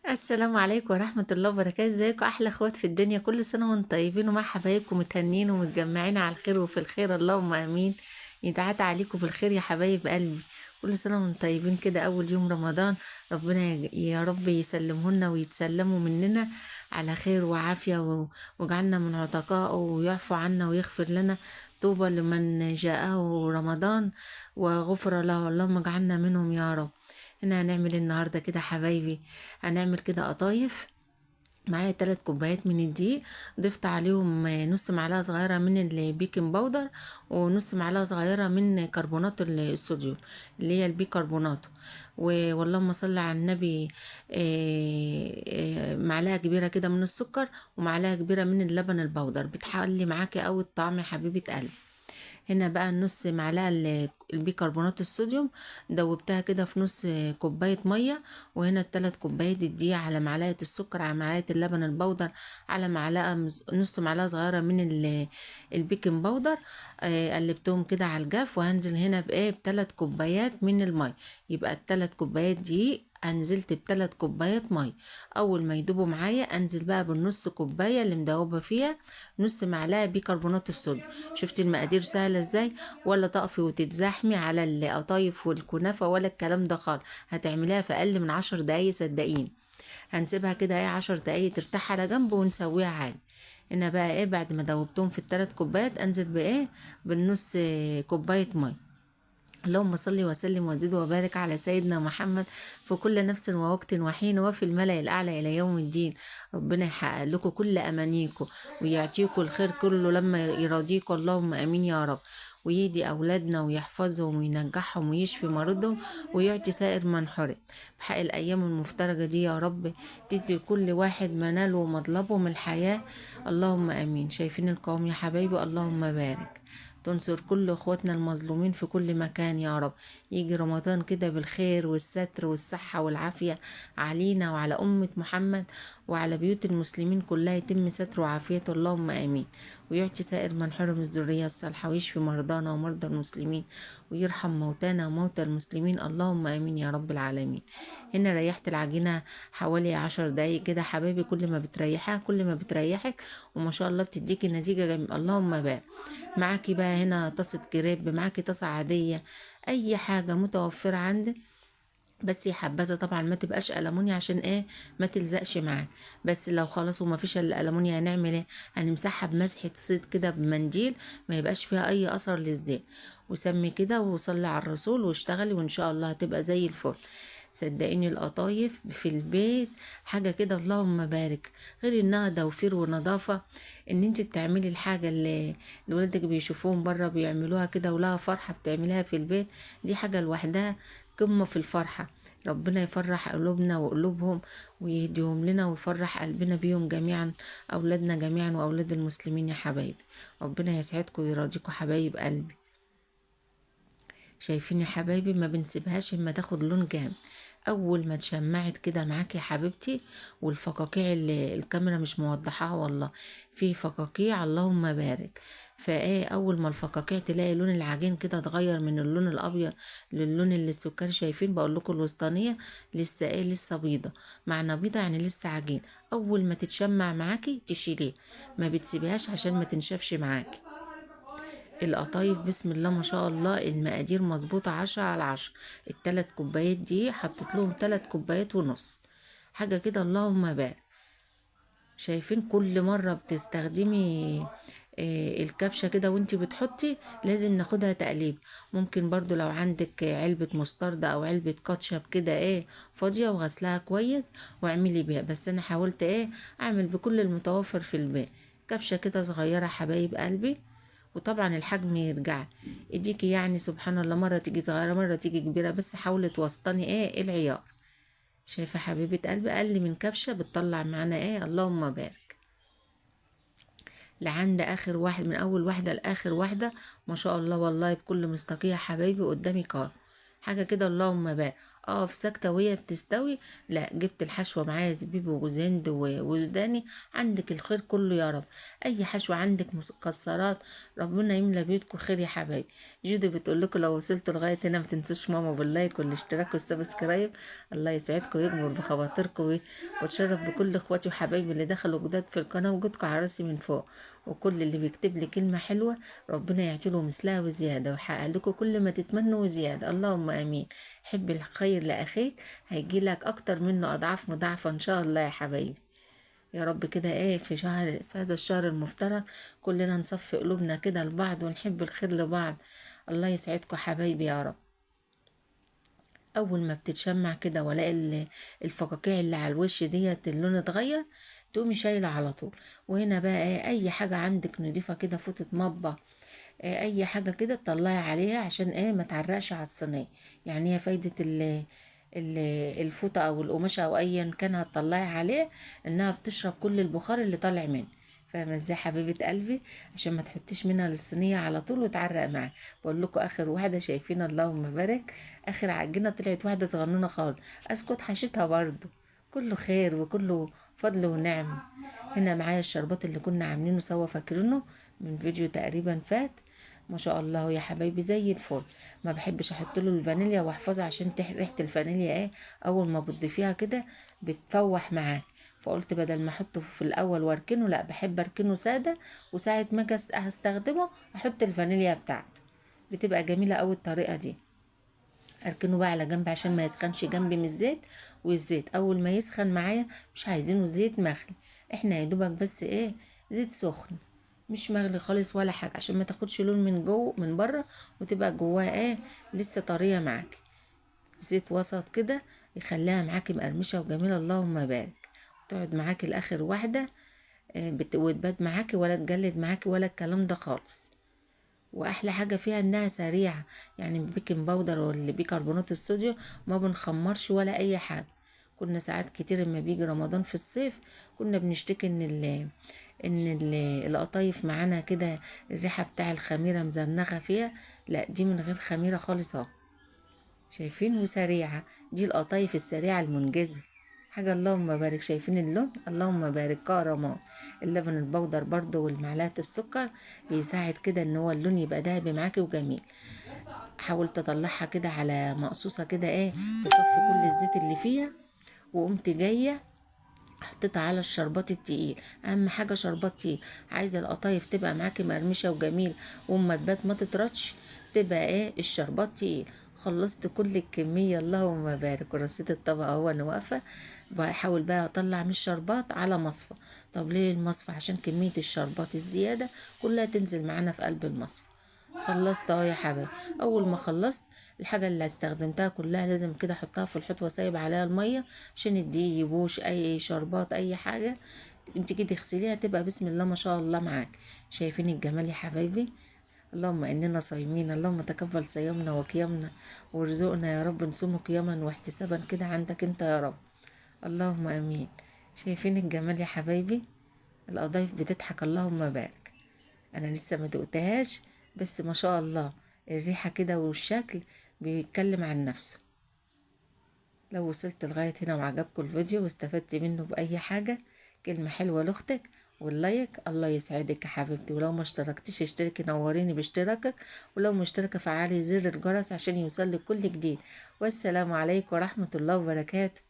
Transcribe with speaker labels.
Speaker 1: السلام عليكم ورحمة الله وبركاته. ازيكم احلى اخوات في الدنيا؟ كل سنة وانتم طيبين ومع حبايبكم متهنين ومتجمعين على الخير وفي الخير، اللهم امين. يتعاد عليكم بالخير يا حبايب قلبي. كل سنة وانتم طيبين كده، اول يوم رمضان. ربنا يا رب يسلمهن ويتسلموا مننا على خير وعافية وجعلنا من عتقائه ويعفو عنا ويغفر لنا. طوبى لمن جاءه رمضان وغفر له، اللهم اجعلنا منهم يا رب. هنا هنعمل النهاردة كده حبايبي، هنعمل كده قطايف. معايا 3 كوبايات من الدقيق، ضفت عليهم نص معلقة صغيرة من البيكنج باودر، ونص معلقة صغيرة من كربونات الصوديوم اللي هي البيكربونات. واللهم صل على النبي. معلقة كبيرة كده من السكر، ومعلقة كبيرة من اللبن البودر، بتحلي معاكي قوي الطعم يا حبيبة قلبي. هنا بقى نص معلقة البيكربونات الصوديوم، دوبتها كده في نص كوباية مية. وهنا ال3 كوبايات الدقيق على معلقة السكر على معلقة اللبن البودر على معلقة نص معلقة صغيرة من البيكنج باودر. قلبتهم كده على الجاف، وهنزل هنا بإيه ب3 كوبايات من المية. يبقى ال3 كوبايات دقيق انزلت ب3 كوبايات ميه. اول ما يدوبوا معايا انزل بقى بالنص كوبايه اللي مدوبه فيها نص معلقه بيكربونات الصوديوم. شفتي المقادير سهله ازاي؟ ولا تقفي وتتزاحمي على القطايف والكنافه ولا الكلام ده خالص. هتعمليها في اقل من 10 دقايق صدقيني. هنسيبها كده 10 دقايق ترتاح على جنب ونسويها عادي. هنا بقى بعد ما دوبتهم في ال3 كوبايات انزل بالنص كوبايه ميه. اللهم صل وسلم وزد وبارك على سيدنا محمد في كل نفس ووقت وحين وفي الملأ الأعلى إلى يوم الدين. ربنا يحقق لكم كل أمانيكم ويعطيكم الخير كله لما يراضيكم، اللهم أمين يا رب. ويهدي أولادنا ويحفظهم وينجحهم ويشفي مرضهم ويعطي سائر من حرم بحق الأيام المفترجة دي يا رب. تدي كل واحد مناله ومطلبه من الحياة، اللهم أمين. شايفين القوم يا حبايبي؟ اللهم بارك. تنصر كل اخواتنا المظلومين في كل مكان يا رب. يجي رمضان كده بالخير والستر والصحة والعافية علينا وعلى أمة محمد وعلى بيوت المسلمين كلها، يتم ستر وعافيته، اللهم آمين. ويعطي سائر من حرم الذرية الصالحة ويشفي مرضانا ومرضى المسلمين ويرحم موتانا وموتى المسلمين، اللهم آمين يا رب العالمين. هنا ريحت العجينة حوالي 10 دقايق كده حبايبي. كل ما بتريحها كل ما بتريحك وما شاء الله بتديكي نتيجة جميلة، اللهم بارك. معاكي بقى هنا طاسة كريب، معاكي طاسة عادية، اي حاجة متوفرة عندك. بس يا حبذا طبعا ما تبقاش ألمونيا، عشان ما تلزقش معاك. بس لو خلاص وما فيش الا ألمونيا هنعمل هنمسحها بمسحة صيد كده بمنديل، ما يبقاش فيها اي اثر للزيت. وسمي كده وصلي على الرسول واشتغلي وان شاء الله هتبقى زي الفل. صدقيني القطايف في البيت حاجة كده اللهم بارك. غير انها توفير ونظافة، ان انت تعملي الحاجة اللي ولادك بيشوفوهم بره بيعملوها كده ولها فرحة بتعمليها في البيت، دي حاجة لوحدها قمة في الفرحة. ربنا يفرح قلوبنا وقلوبهم ويهديهم لنا ويفرح قلبنا بيهم جميعا، أولادنا جميعا وأولاد المسلمين يا حبايبي. ربنا يسعدكم ويراضيكم حبايب قلبي. شايفين يا حبايبي؟ ما بنسيبهاش اما تاخد لون جامد. اول ما اتشمعت كده معاكي يا حبيبتي، والفقاقيع اللي الكاميرا مش موضحاها والله، في فقاقيع اللهم بارك. اول ما الفقاقيع تلاقي لون العجين كده اتغير من اللون الابيض للون اللي السكان شايفين، بقول لكم الوسطانيه لسه لسه بيضه. معنى بيضه يعني لسه عجين. اول ما تتشمع معاكي تشيليه، ما بتسيبيهاش عشان ما تنشفش معاكي. القطايف بسم الله ما شاء الله المقادير مظبوطة 10 على 10. ال3 كوبايات دي حطيت لهم 3 كوبايات ونص، حاجة كده اللهم بارك. شايفين؟ كل مرة بتستخدمي الكبشة كده وانتي بتحطي لازم ناخدها تقليب. ممكن برضو لو عندك علبة مستردة او علبة كاتشب كده فاضية وغسلها كويس واعملي بيها. بس انا حاولت اعمل بكل المتوفر في البيت. كبشة كده صغيرة حبايب قلبي، وطبعا الحجم يرجع ايديكي، يعني سبحان الله مرة تيجي صغيرة مرة تيجي كبيرة، بس حاولي توسطني العيار. شايفة حبيبة قلبي؟ اقل من كبشة بتطلع معانا اللهم بارك. لعند اخر واحد، من اول واحدة لاخر واحدة، ما شاء الله والله بكل مصداقية حبايبي قدامك اهو. حاجة كده اللهم بارك. اقف ساكتة وهي بتستوي، لا جبت الحشوة معايا زبيب وجوز هند وسوداني، عندك الخير كله يا رب. اي حشوة عندك مكسرات، ربنا يملى بيتكم خير يا حبايبي. جودي بتقول لكم لو وصلتوا لغاية هنا ما تنسوش ماما باللايك والاشتراك والسبسكرايب. الله يسعدكم ويجبر بخواطركم واتشرف بكل اخواتي وحبايبي اللي دخلوا جداد في القناة، وجودكم على راسي من فوق. وكل اللي بيكتب لي كلمة حلوة ربنا يعطيله مثلها وزيادة، ويحقق لكم كل ما تتمنوا وزيادة، اللهم امين. حب الخير لاخيك هيجي لك اكتر منه اضعاف مضاعفة ان شاء الله يا حبايبي. يا رب كده في هذا الشهر المفترج كلنا نصفي قلوبنا كده لبعض ونحب الخير لبعض. الله يسعدكم حبايبي يا رب. اول ما بتتشمع كده والاقي الفقاقيع اللي على الوش ديت اللون اتغير، تقومي شايله على طول. وهنا بقى اي حاجه عندك نضيفه كده، فوطه مطبخ، اي حاجه كده تطلعي عليها عشان ما تعرقش على الصينيه. يعني هي فايده ال- الفوطه او القماشه او ايا كان هتطلعي عليه، انها بتشرب كل البخار اللي طالع منه. فاهمه ازاي حبيبه قلبي؟ عشان ما تحطيش منها للصينيه على طول وتعرق معاك. بقول لكم اخر واحده شايفين، اللهم بارك، اخر عجينه طلعت واحده صغنونه خالص، اسكت حشيتها برضو. كله خير وكله فضل ونعم. هنا معايا الشربات اللي كنا عاملينه سوا، فاكرينه من فيديو تقريبا فات. ما شاء الله يا حبايبي زي الفل. ما بحبش احط له الفانيليا واحفظها عشان ريحه الفانيليا اول ما بتضيفيها كده بتفوح معاك. فقلت بدل ما احطه في الاول واركنه، لا بحب اركنه ساده، وساعه ما اجي هستخدمه احط الفانيليا بتاعته. بتبقى جميله قوي الطريقه دي. اركنه بقى على جنب عشان ما يسخنش جنبي من الزيت. والزيت اول ما يسخن معايا مش عايزينه زيت مغلي، احنا يا دوبك بس زيت سخن، مش مغلي خالص ولا حاجه، عشان ما تاخدش لون من جوه من بره وتبقى جواها لسه طريه معاكي. زيت وسط كده يخليها معاكي مقرمشه وجميله، اللهم بارك. تقعد معاكي لاخر واحده، وتبات معاكي ولا تجلد معاكي ولا الكلام ده خالص. واحلى حاجه فيها انها سريعه، يعني البيكنج باودر والبيكربونات الصوديوم ما بنخمرش ولا اي حاجه. كنا ساعات كتير لما بيجي رمضان في الصيف كنا بنشتكي ان القطايف معانا كده الريحه بتاع الخميره مزنخه فيها. لا دي من غير خميره خالص اهو، شايفين؟ وسريعه، دي القطايف السريعه المنجزه. حاجة اللهم بارك. شايفين اللون؟ اللهم بارك كرمان. اللبن البودر برضو والمعلقة السكر بيساعد كده ان هو اللون يبقى دهبي معاكي وجميل. حاولت اطلعها كده على مقصوصة كده تصفي كل الزيت اللي فيها، وقمت جاية حطيتها على الشربات التقيل. اهم حاجة شربات تقيل. عايزة القطايف تبقى معاكي مرمشة وجميل وما تبات ما تتردش، تبقى الشربات تقيل. خلصت كل الكمية اللهم بارك، ورصيت الطبق اهو انا واقفة بحاول بقى اطلع من الشربات على مصفى. طب ليه المصفى؟ عشان كمية الشربات الزيادة كلها تنزل معانا في قلب المصفى. خلصت اهو يا حبايبي. اول ما خلصت الحاجه اللي استخدمتها كلها لازم كده احطها في الحوض واسيب عليها الميه عشان الدقيق يبوش، اي شربات اي حاجه انت كده تغسليها تبقى بسم الله ما شاء الله معاك. شايفين الجمال يا حبايبي؟ اللهم اننا صايمين، اللهم تقبل صيامنا وقيامنا، وارزقنا يا رب نصوم قياما واحتسابا كده عندك انت يا رب، اللهم امين. شايفين الجمال يا حبايبي؟ القضايف بتضحك، اللهم بارك. انا لسه ما دقتهاش، بس ما شاء الله الريحة كده والشكل بيتكلم عن نفسه. لو وصلت لغاية هنا وعجبكم الفيديو واستفدت منه بأي حاجة، كلمة حلوة لأختك واللايك، الله يسعدك يا حبيبتي. ولو ما اشتركتش اشتركي نوريني باشتراكك، ولو مشتركة فعلي زر الجرس عشان يوصلك كل جديد. والسلام عليكم ورحمة الله وبركاته.